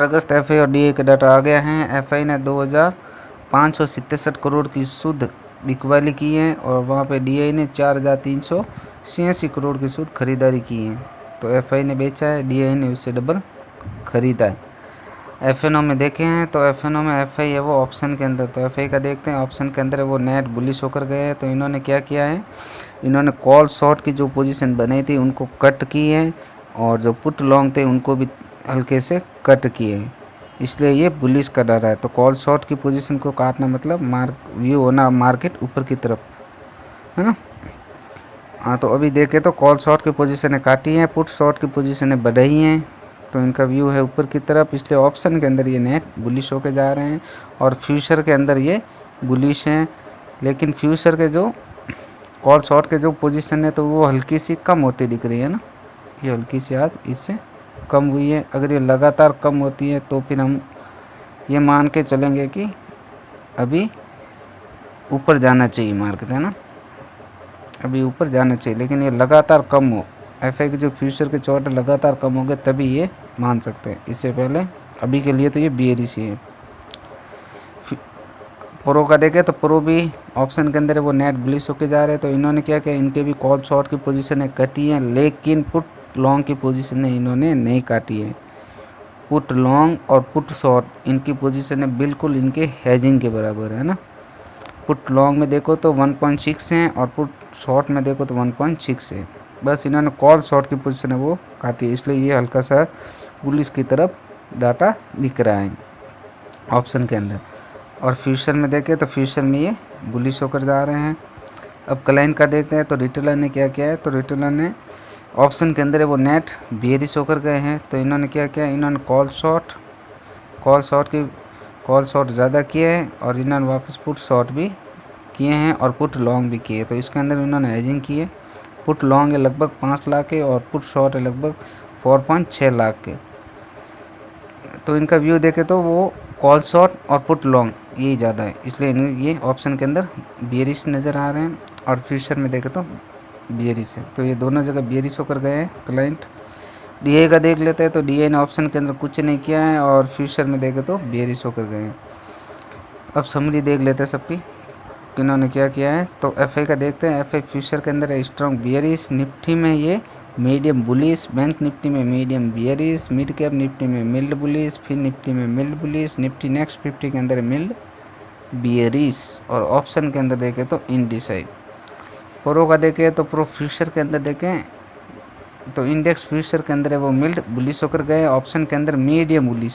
अगस्त FI और DI का data आ गया है। एफआई ने 2567 करोड़ की शुद्ध बिकवाली की है और वहाँ पे डीआई ने 4386 करोड़ की शुद्ध खरीदारी की है। तो एफआई ने बेचा है, डीआई ने उससे डबल खरीदा है। एफएनओ में देखे हैं तो एफएनओ में एफआई है वो ऑप्शन के अंदर, तो एफआई का देखते हैं ऑप्शन के अंदर है वो नेट बुलिश होकर गए हैं। तो इन्होंने क्या किया है, इन्होंने कॉल शॉर्ट की जो पोजीशन बनाई थी उनको कट की है और जो पुट लॉन्ग थे उनको भी हल्के से कट किए हैं, इसलिए ये बुलिश का डर है। तो कॉल शॉर्ट की पोजीशन को काटना मतलब व्यू होना मार्केट ऊपर की तरफ, है ना। हाँ, तो अभी देखें तो कॉल शॉर्ट की पोजीशन काटी है, पुट शॉर्ट की पोजीशन बढ़ाई हैं, तो इनका व्यू है ऊपर की तरफ, इसलिए ऑप्शन के अंदर ये नेट बुलिश होके जा रहे हैं और फ्यूचर के अंदर ये बुलिश हैं। लेकिन फ्यूचर के जो कॉल शॉर्ट के जो पोजीशन है तो वो हल्की सी कम होती दिख रही है ना, ये हल्की सी आज इससे कम हुई है। अगर ये लगातार कम होती है तो फिर हम ये मान के चलेंगे कि अभी ऊपर जाना चाहिए मार्केट, है ना, अभी ऊपर जाना चाहिए। लेकिन ये लगातार कम हो, एफआई के जो फ्यूचर के चार्ट लगातार कम हो गए तभी ये मान सकते हैं, इससे पहले अभी के लिए तो ये बियरिश ही है। प्रो का देखें तो प्रो भी ऑप्शन के अंदर वो नेट बुलिश होके जा रहे हैं। तो इन्होंने क्या किया, इनके भी कॉल शॉर्ट की पोजीशन कटी है, लेकिन पुट लॉन्ग की पोजीशन इन्होंने नहीं काटी है। पुट लॉन्ग और पुट शॉर्ट इनकी पोजीशन बिल्कुल इनके हेजिंग के बराबर है ना। पुट लॉन्ग में देखो तो 1.6 है और पुट शॉर्ट में देखो तो 1.6 है, बस इन्होंने कॉल शॉर्ट की पोजीशन वो काटी है, इसलिए ये हल्का सा बुलिश की तरफ डाटा दिख रहा है ऑप्शन के अंदर। और फ्यूचर में देखें तो फ्यूचर में ये बुलिश होकर जा रहे हैं। अब क्लाइंट का देखते हैं तो रिटेलर ने क्या किया है, तो रिटेलर ने ऑप्शन के अंदर वो नेट बियरिश होकर गए हैं। तो इन्होंने क्या किया, इन्होंने कॉल शॉर्ट ज़्यादा किए हैं और इन्होंने वापस पुट शॉर्ट भी किए हैं और पुट लॉन्ग भी किए। तो इसके अंदर इन्होंने हेजिंग की है, पुट लॉन्ग है लगभग 5 लाख के और पुट शॉर्ट है लगभग 4.6 लाख के। तो इनका व्यू देखे तो वो कॉल शॉर्ट और पुट लॉन्ग यही ज़्यादा है, इसलिए ये ऑप्शन के अंदर बियरिश नज़र आ रहे हैं और फ्यूचर में देखे तो बियरिश है। तो ये दोनों जगह बियरिश होकर गए हैं क्लाइंट। डीआई का देख लेते हैं तो डीआई ने ऑप्शन के अंदर कुछ नहीं किया है और फ्यूचर में देखे तो बियरिश होकर गए हैं। अब समरी देख लेते हैं सबकी किन्होंने क्या किया है। तो एफआई का देखते हैं, एफआई फ्यूचर के अंदर है स्ट्रॉन्ग बियरिश, निफ्टी में ये मीडियम बुलिश, बैंक निफ्टी में medium bearish, mid cap Nifty में मिल्ड बुलिश, फिर निफ्टी में मिल्ड बुलिश, निफ्टी नेक्स्ट 50 के अंदर मिल्ड बियरिश और ऑप्शन के अंदर देखें तो इनडिसाइड। प्रो का देखें तो प्रो फ्यूचर के अंदर देखें तो इंडेक्स फ्यूचर के अंदर है वो मिल्ड बुलिश होकर गए, ऑप्शन के अंदर मीडियम बुलिश